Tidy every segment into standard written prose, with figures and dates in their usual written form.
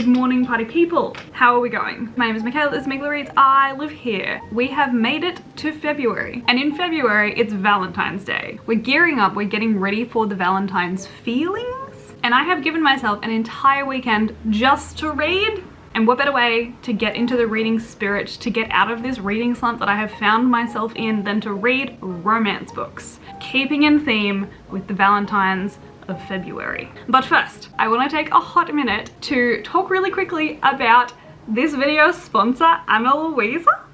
Good morning, party people. How are we going? My name is Meekela, this is Meekela Reads. I live here. We have made it to February, and in February it's Valentine's Day. We're gearing up, we're getting ready for the Valentine's feelings, and I have given myself an entire weekend just to read. And what better way to get into the reading spirit, to get out of this reading slump that I have found myself in, than to read romance books, keeping in theme with the Valentines of February. But first, I want to take a hot minute to talk really quickly about this video's sponsor, Luisa.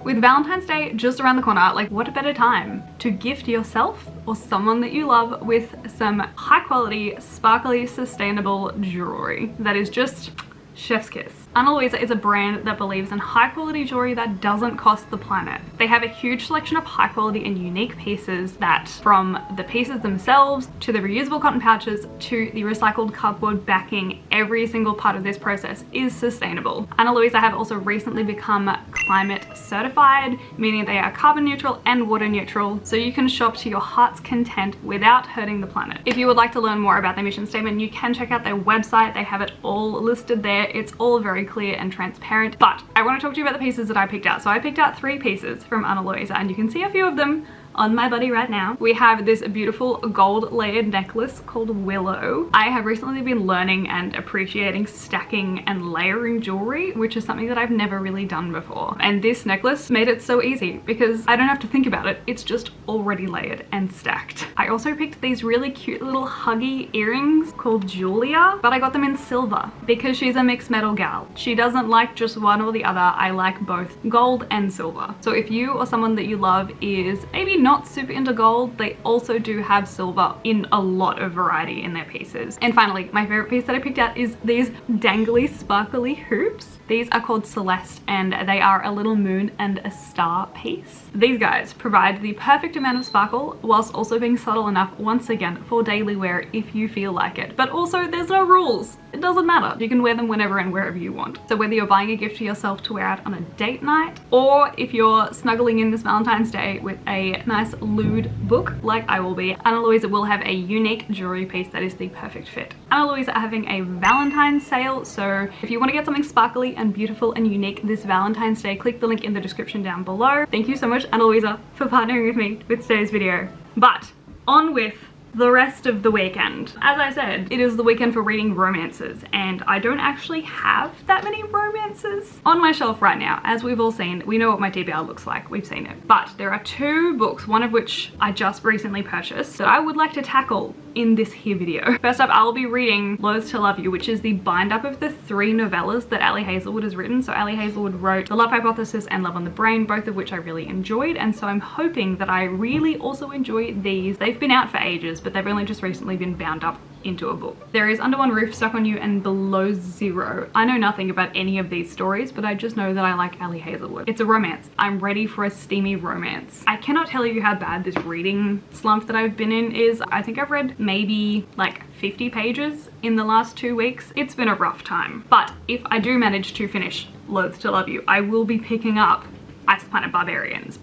With Valentine's Day just around the corner, like what a better time to gift yourself or someone that you love with some high quality, sparkly, sustainable jewelry that is just chef's kiss. Luisa is a brand that believes in high quality jewelry that doesn't cost the planet. They have a huge selection of high quality and unique pieces that, from the pieces themselves to the reusable cotton pouches to the recycled cardboard backing, every single part of this process is sustainable. Luisa have also recently become climate certified, meaning they are carbon neutral and water neutral, so you can shop to your heart's content without hurting the planet. If you would like to learn more about their mission statement, you can check out their website. They have it all listed there. It's all very clear and transparent, but I want to talk to you about the pieces that I picked out. So I picked out 3 pieces from Luisa, and you can see a few of them on my body right now. We have this beautiful gold layered necklace called Willow. I have recently been learning and appreciating stacking and layering jewelry, which is something that I've never really done before. And this necklace made it so easy because I don't have to think about it. It's just already layered and stacked. I also picked these really cute little huggy earrings called Julia, but I got them in silver because she's a mixed metal gal. She doesn't like just one or the other. I like both gold and silver. So if you or someone that you love is maybe not super into gold, they also do have silver in a lot of variety in their pieces. And finally, my favorite piece that I picked out is these dangly sparkly hoops. These are called Celeste, and they are a little moon and a star piece. These guys provide the perfect amount of sparkle whilst also being subtle enough, once again, for daily wear if you feel like it. But also, there's no rules. It doesn't matter. You can wear them whenever and wherever you want. So whether you're buying a gift for yourself to wear out on a date night, or if you're snuggling in this Valentine's Day with a nice lewd book like I will be, Luisa will have a unique jewelry piece that is the perfect fit. Luisa are having a Valentine's sale, so if you want to get something sparkly and beautiful and unique this Valentine's Day, click the link in the description down below. Thank you so much, Luisa, for partnering with me with today's video. But on with the rest of the weekend. As I said, it is the weekend for reading romances, and I don't actually have that many romances on my shelf right now. As we've all seen, we know what my TBR looks like, we've seen it. But there are 2 books, one of which I just recently purchased, that I would like to tackle in this here video. First up, I'll be reading Loathe to Love You, which is the bind up of the 3 novellas that Ali Hazelwood has written. So Ali Hazelwood wrote The Love Hypothesis and Love on the Brain, both of which I really enjoyed, and so I'm hoping that I really also enjoy these. They've been out for ages, but they've only just recently been bound up into a book. There is Under One Roof, Stuck on You, and Below Zero. I know nothing about any of these stories, but I just know that I like Ali Hazelwood. It's a romance. I'm ready for a steamy romance. I cannot tell you how bad this reading slump that I've been in is. I think I've read maybe like 50 pages in the last 2 weeks. It's been a rough time. But if I do manage to finish Loathe to Love You, I will be picking up Ice Planet Barbarians.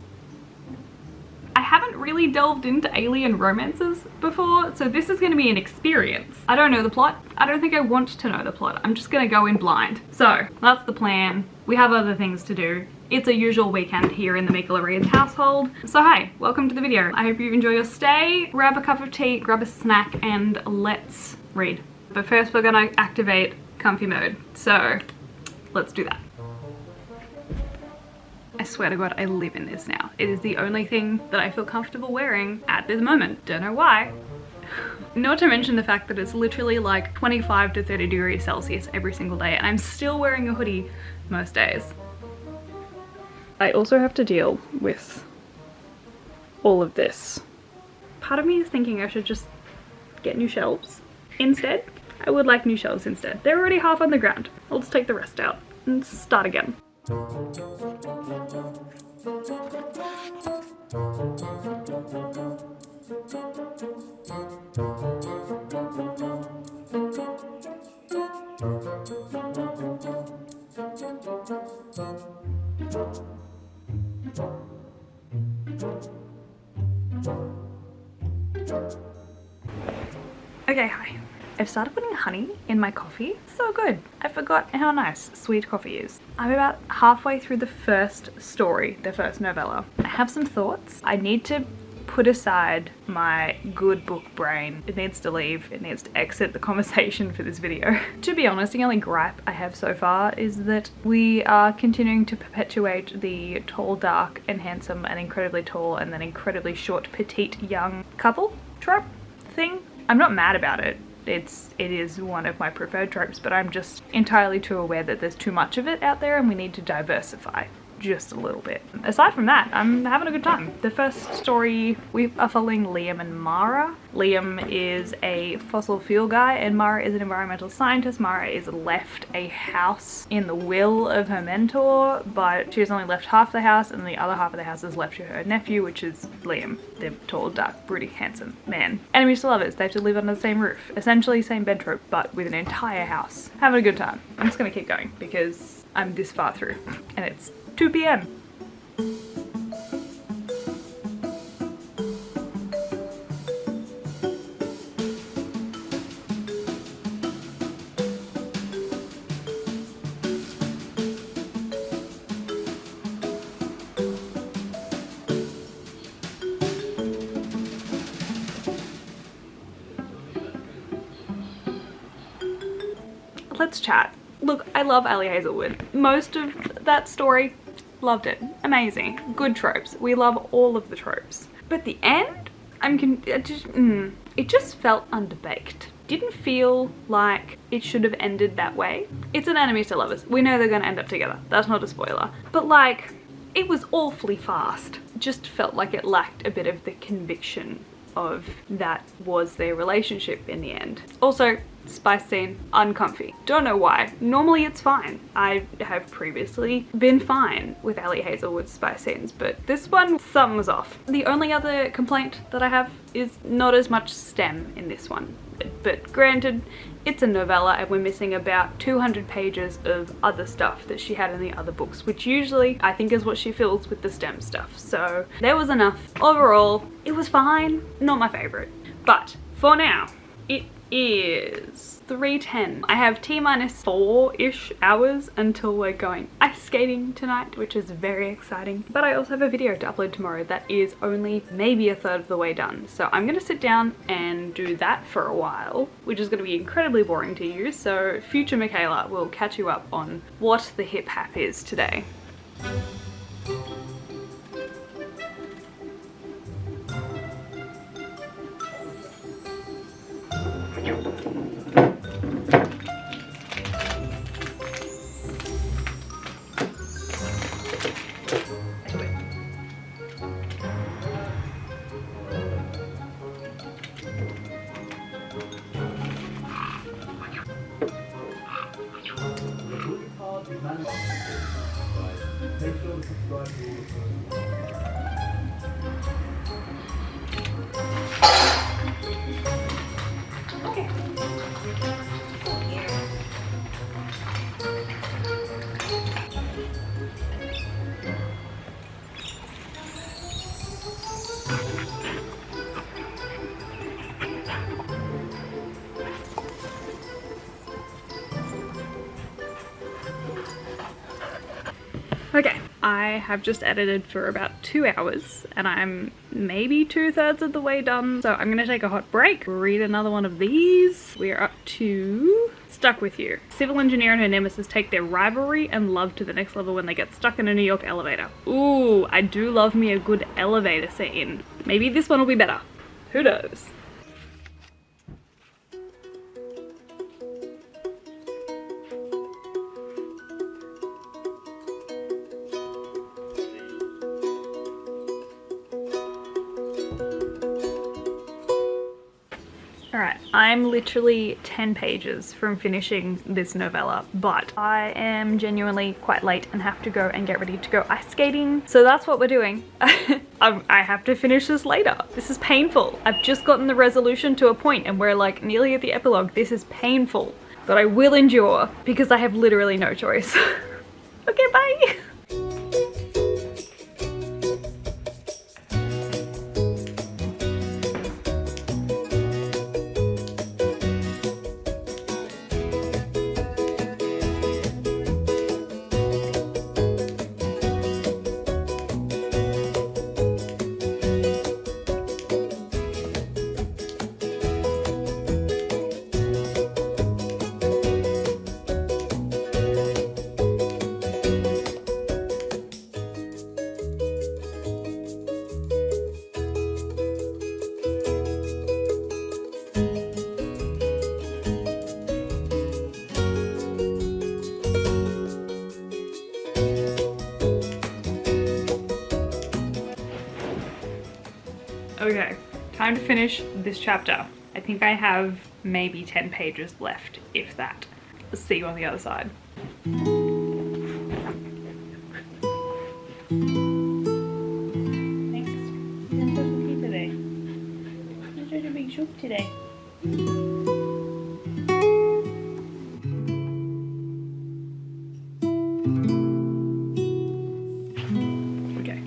I haven't really delved into alien romances before, so this is going to be an experience. I don't know the plot. I don't think I want to know the plot. I'm just going to go in blind. So that's the plan. We have other things to do. It's a usual weekend here in the Meekela Reads household. So hi, welcome to the video. I hope you enjoy your stay. Grab a cup of tea, grab a snack, and let's read. But first we're going to activate comfy mode. So let's do that. I swear to God, I live in this now. It is the only thing that I feel comfortable wearing at this moment. Don't know why. Not to mention the fact that it's literally like 25 to 30 degrees Celsius every single day, and I'm still wearing a hoodie most days. I also have to deal with all of this. Part of me is thinking I should just get new shelves instead. I would like new shelves instead. They're already half on the ground. I'll just take the rest out and start again. Okay, hi. I've started putting honey in my coffee. So good. I forgot how nice sweet coffee is. I'm about halfway through the first story, the first novella. I have some thoughts. I need to put aside my good book brain. It needs to leave. It needs to exit the conversation for this video. To be honest, the only gripe I have so far is that we are continuing to perpetuate the tall, dark and handsome and incredibly tall and then incredibly short, petite, young couple trope thing. I'm not mad about it. It is one of my preferred tropes, but I'm just entirely too aware that there's too much of it out there and we need to diversify just a little bit. Aside from that, I'm having a good time. The first story, we are following Liam and Mara. Liam is a fossil fuel guy and Mara is an environmental scientist. Mara is left a house in the will of her mentor, but she's only left half the house and the other half of the house is left to her nephew, which is Liam, the tall, dark, broody, handsome man. Enemies to lovers, they have to live under the same roof. Essentially same bed trope, but with an entire house. Having a good time. I'm just gonna keep going because I'm this far through and it's 2 p.m. Let's chat. Look, I love Ali Hazelwood. Most of that story, loved it. Amazing. Good tropes. We love all of the tropes. But the end, it just felt underbaked. Didn't feel like it should have ended that way. It's an enemies to lovers. We know they're gonna end up together. That's not a spoiler. But like, it was awfully fast. Just felt like it lacked a bit of the conviction of that was their relationship in the end. Also, spice scene, uncomfy. Don't know why. Normally it's fine. I have previously been fine with Ali Hazelwood's spice scenes, but this one, something was off. The only other complaint that I have is not as much STEM in this one. But granted, it's a novella and we're missing about 200 pages of other stuff that she had in the other books, which usually I think is what she fills with the STEM stuff. So there was enough. Overall, it was fine. Not my favorite. But for now, it is 3:10. I have T-minus 4-ish hours until we're going ice skating tonight, which is very exciting. But I also have a video to upload tomorrow that is only maybe a third of the way done. So I'm gonna sit down and do that for a while, which is gonna be incredibly boring to you. So future Michaela will catch you up on what the hip hap is today. Okay, I have just edited for about 2 hours and I'm maybe 2/3 of the way done. So I'm gonna take a hot break, read another one of these. We're up to Stuck With You. Civil engineer and her nemesis take their rivalry and love to the next level when they get stuck in a New York elevator. Ooh, I do love me a good elevator scene. Maybe this one will be better. Who knows? Alright, I'm literally 10 pages from finishing this novella, but I am genuinely quite late and have to go and get ready to go ice skating. So that's what we're doing. I have to finish this later. This is painful. I've just gotten the resolution to a point and we're like nearly at the epilogue. This is painful, but I will endure because I have literally no choice. Okay, bye! Okay, time to finish this chapter. I think I have maybe 10 pages left, if that. Let's see you on the other side. Thanks. You're such a big today. You're such a big shoop today. Okay,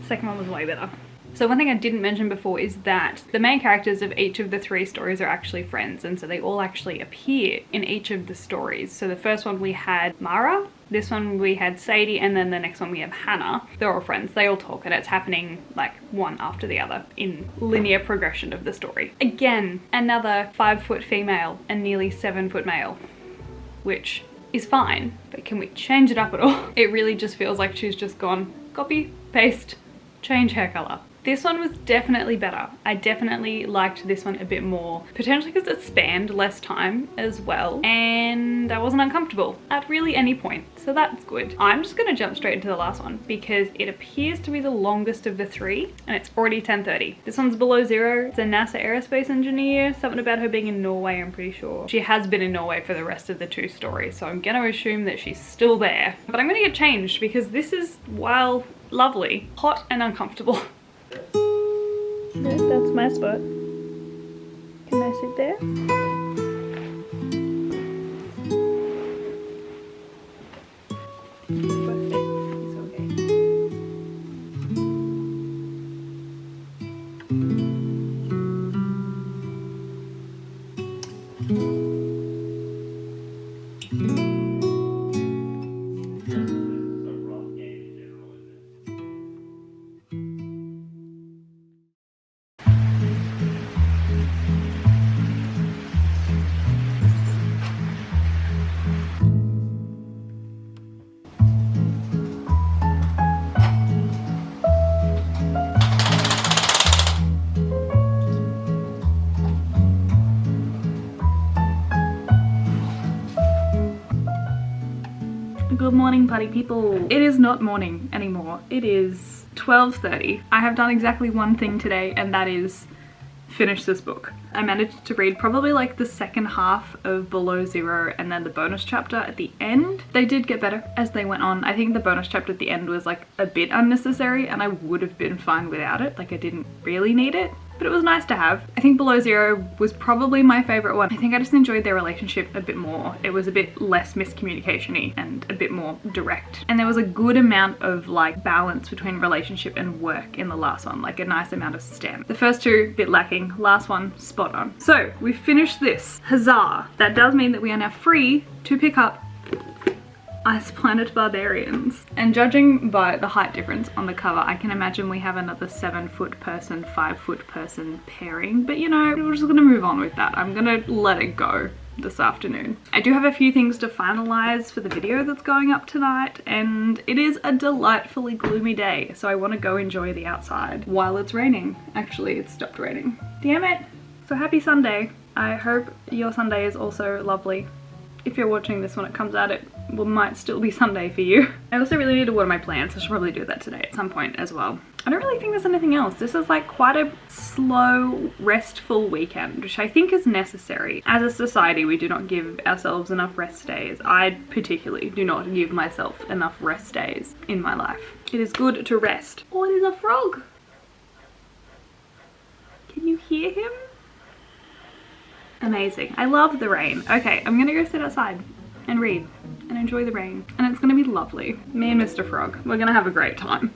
second one was way better. So one thing I didn't mention before is that the main characters of each of the 3 stories are actually friends, and so they all actually appear in each of the stories. So the first one we had Mara, this one we had Sadie, and then the next one we have Hannah. They're all friends, they all talk, and it's happening like one after the other in linear progression of the story. Again, another 5-foot female and nearly 7-foot male, which is fine, but can we change it up at all? It really just feels like she's just gone copy, paste, change hair color. This one was definitely better. I definitely liked this one a bit more, potentially because it spanned less time as well, and I wasn't uncomfortable at really any point, so that's good. I'm just gonna jump straight into the last one because it appears to be the longest of the 3, and it's already 10:30. This one's Below Zero. It's a NASA aerospace engineer, something about her being in Norway, I'm pretty sure. She has been in Norway for the rest of the 2 stories, so I'm gonna assume that she's still there. But I'm gonna get changed because this is, while lovely, hot and uncomfortable. That's my spot. Can I sit there? Perfect. It's okay. Good morning, party people. It is not morning anymore. It is 12:30. I have done exactly one thing today, and that is finish this book. I managed to read probably like the second half of Below Zero and then the bonus chapter at the end. They did get better as they went on. I think the bonus chapter at the end was like a bit unnecessary, and I would have been fine without it. Like, I didn't really need it, but it was nice to have. I think Below Zero was probably my favorite one. I think I just enjoyed their relationship a bit more. It was a bit less miscommunication-y and a bit more direct. And there was a good amount of like balance between relationship and work in the last one, like a nice amount of stem. The first 2, bit lacking. Last one, spot on. So we finished this. Huzzah! That does mean that we are now free to pick up Ice Planet Barbarians. And judging by the height difference on the cover, I can imagine we have another 7-foot person, 5-foot person pairing, but you know, we're just gonna move on with that. I'm gonna let it go this afternoon. I do have a few things to finalize for the video that's going up tonight, and it is a delightfully gloomy day, so I want to go enjoy the outside while it's raining. Actually, it's stopped raining. Damn it! So happy Sunday. I hope your Sunday is also lovely. If you're watching this when it comes out, it might still be Sunday for you. I also really need to water my plants. I should probably do that today at some point as well. I don't really think there's anything else. This is like quite a slow, restful weekend, which I think is necessary. As a society, we do not give ourselves enough rest days. I particularly do not give myself enough rest days in my life. It is good to rest. Oh, it is a frog. Can you hear him? Amazing. I love the rain. Okay, I'm gonna go sit outside and read and enjoy the rain. And it's gonna be lovely. Me and Mr. Frog, we're gonna have a great time.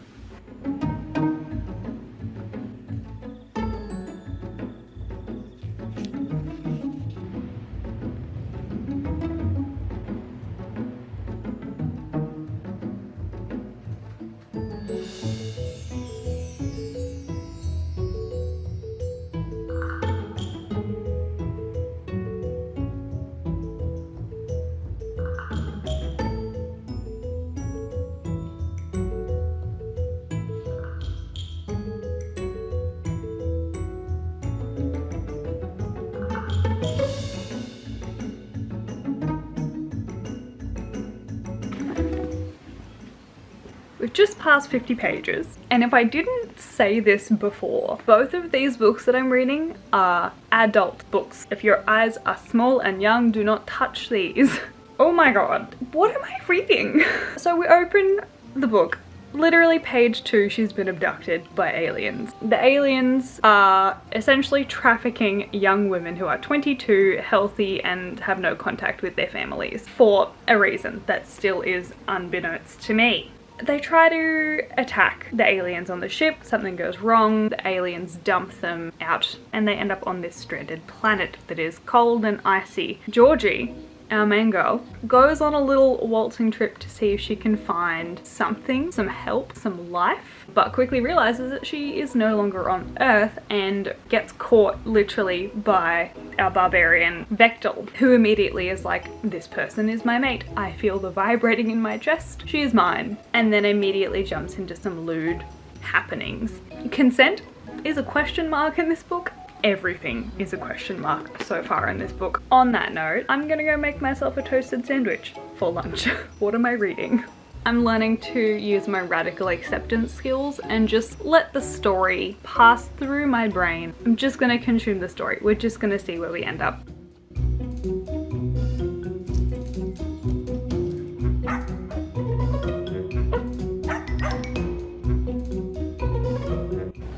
We've just passed 50 pages. And if I didn't say this before, both of these books that I'm reading are adult books. If your eyes are small and young, do not touch these. Oh my god, what am I reading? So we open the book. Literally page 2, she's been abducted by aliens. The aliens are essentially trafficking young women who are 22, healthy, and have no contact with their families for a reason that still is unbeknownst to me. They try to attack the aliens on the ship, something goes wrong, the aliens dump them out, and they end up on this stranded planet that is cold and icy. Georgie, our main girl, goes on a little waltzing trip to see if she can find something, some help, some life, but quickly realizes that she is no longer on Earth and gets caught literally by our barbarian Vectel, who immediately is like, this person is my mate. I feel the vibrating in my chest. She is mine. And then immediately jumps into some lewd happenings. Consent is a question mark in this book. Everything is a question mark so far in this book. On that note, I'm gonna go make myself a toasted sandwich for lunch. What am I reading? I'm learning to use my radical acceptance skills and just let the story pass through my brain. I'm just gonna consume the story. We're just gonna see where we end up.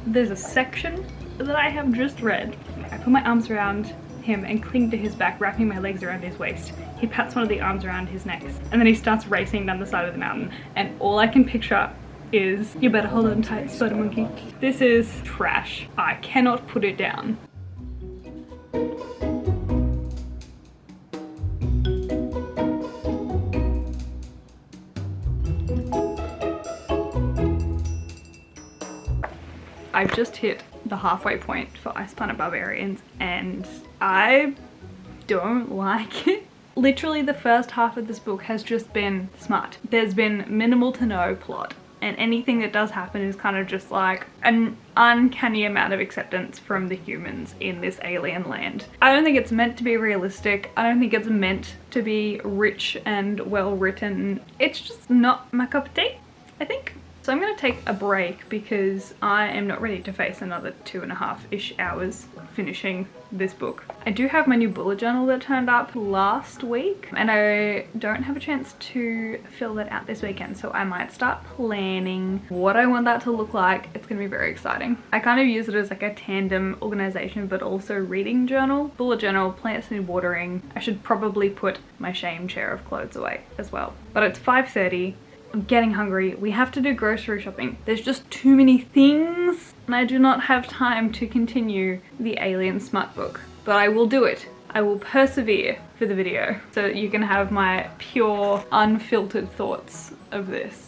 There's a section that I have just read. I put my arms around him and cling to his back, wrapping my legs around his waist. He pats one of the arms around his neck, and then he starts racing down the side of the mountain, and all I can picture is, you better hold on tight, spider monkey. This is trash. I cannot put it down. I've just hit the halfway point for Ice Planet Barbarians and I don't like it. Literally the first half of this book has just been smut. There's been minimal to no plot, and anything that does happen is kind of just like an uncanny amount of acceptance from the humans in this alien land. I don't think it's meant to be realistic. I don't think it's meant to be rich and well written. It's just not my cup of tea, I think. So I'm gonna take a break because I am not ready to face another 2.5-ish hours finishing this book. I do have my new bullet journal that turned up last week and I don't have a chance to fill that out this weekend, so I might start planning what I want that to look like. It's gonna be very exciting. I kind of use it as like a tandem organization but also reading journal. Bullet journal, plants need watering. I should probably put my shame chair of clothes away as well. But it's 5:30. I'm getting hungry. We have to do grocery shopping. There's just too many things and I do not have time to continue the alien smut book. But I will do it. I will persevere for the video so that you can have my pure, unfiltered thoughts of this.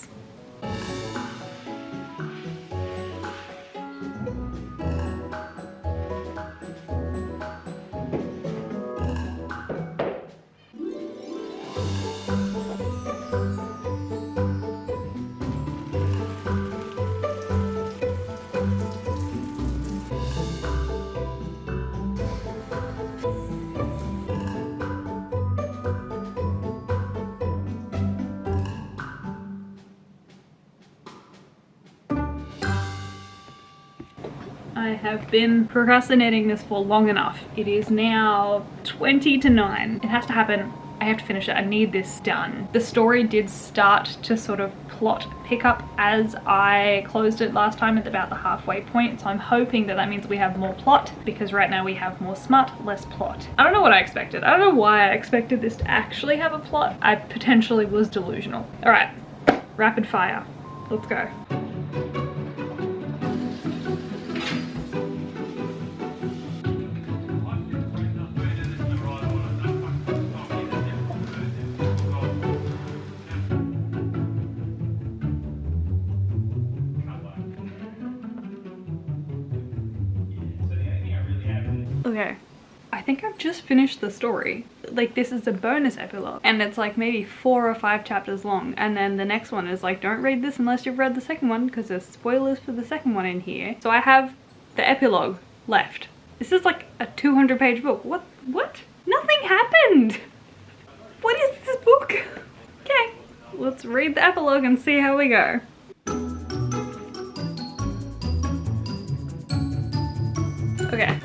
I have been procrastinating this for long enough. It is now 20 to 9. It has to happen. I have to finish it. I need this done. The story did start to sort of plot pick up as I closed it last time at about the halfway point, so I'm hoping that that means we have more plot, because right now we have more smut, less plot. I don't know what I expected. I don't know why I expected this to actually have a plot. I potentially was delusional. All right, rapid fire. Let's go. Okay, I think I've just finished the story. Like, this is a bonus epilogue and it's like maybe 4 or 5 chapters long, and then the next one is like, don't read this unless you've read the second one because there's spoilers for the second one in here. So I have the epilogue left. This is like a 200-page book. What? Nothing happened. What is this book? Okay, let's read the epilogue and see how we go. Okay.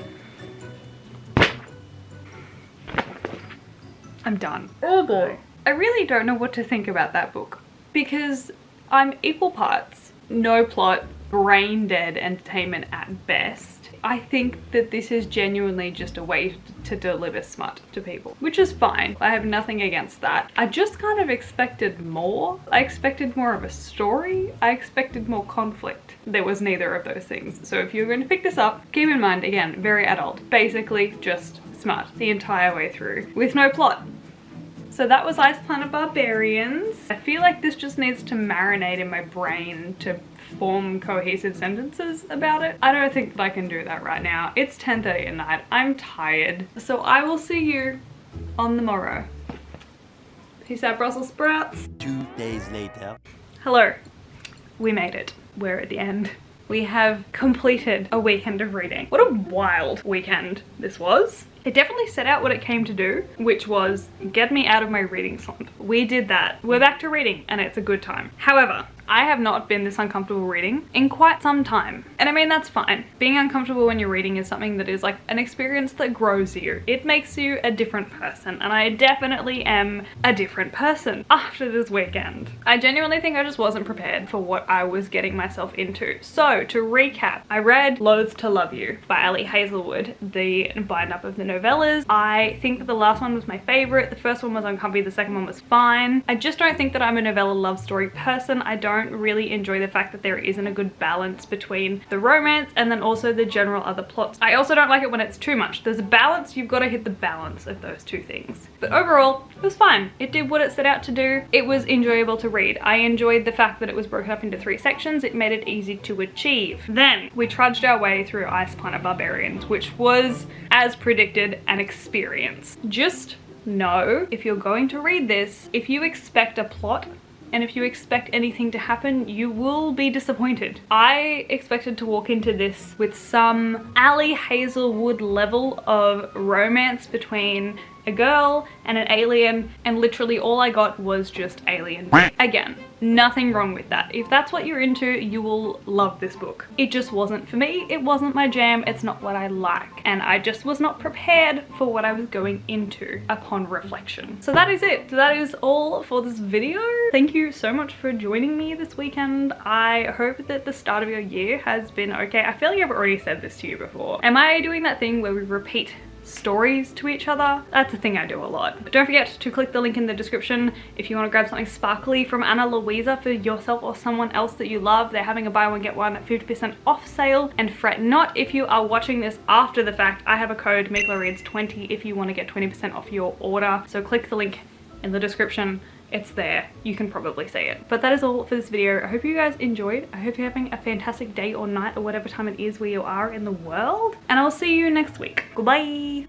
I'm done. Oh boy. I really don't know what to think about that book because I'm equal parts no plot, brain dead entertainment at best. I think that this is genuinely just a way to deliver smut to people, which is fine. I have nothing against that. I just kind of expected more. I expected more of a story. I expected more conflict. There was neither of those things. So if you're going to pick this up, keep in mind, again, very adult. Basically just smut the entire way through with no plot. So that was Ice Planet Barbarians. I feel like this just needs to marinate in my brain to form cohesive sentences about it. I don't think that I can do that right now. It's 10:30 at night. I'm tired. So I will see you on the morrow. Peace out, Brussels sprouts. 2 days later. Hello. We made it. We're at the end. We have completed a weekend of reading. What a wild weekend this was. It definitely set out what it came to do, which was get me out of my reading slump. We did that. We're back to reading and it's a good time. However, I have not been this uncomfortable reading in quite some time. And I mean, that's fine. Being uncomfortable when you're reading is something that is like an experience that grows you. It makes you a different person. And I definitely am a different person after this weekend. I genuinely think I just wasn't prepared for what I was getting myself into. So to recap, I read Loathe to Love You by Ali Hazelwood, the bind-up of the novellas. I think that the last one was my favorite. The first one was uncomfy, the second one was fine. I just don't think that I'm a novella love story person. I don't really enjoy the fact that there isn't a good balance between the romance and then also the general other plots. I also don't like it when it's too much. There's a balance, you've got to hit the balance of those two things. But overall, it was fine. It did what it set out to do. It was enjoyable to read. I enjoyed the fact that it was broken up into 3 sections. It made it easy to achieve. Then we trudged our way through Ice Planet Barbarians, which was, as predicted, an experience. Just know, if you're going to read this, if you expect a plot and if you expect anything to happen, you will be disappointed. I expected to walk into this with some Ali Hazelwood level of romance between a girl and an alien, and literally all I got was just alien. Again, nothing wrong with that. If that's what you're into, you will love this book. It just wasn't for me. It wasn't my jam. It's not what I like. And I just was not prepared for what I was going into upon reflection. So that is it. That is all for this video. Thank you so much for joining me this weekend. I hope that the start of your year has been okay. I feel like I've already said this to you before. Am I doing that thing where we repeat stories to each other? That's a thing I do a lot. But don't forget to click the link in the description if you want to grab something sparkly from Ana Luisa for yourself or someone else that you love. They're having a buy one get one 50% off sale. And fret not if you are watching this after the fact, I have a code meekela20 if you want to get 20% off your order. So click the link in the description. It's there. You can probably see it. But that is all for this video. I hope you guys enjoyed. I hope you're having a fantastic day or night or whatever time it is where you are in the world. And I will see you next week. Goodbye.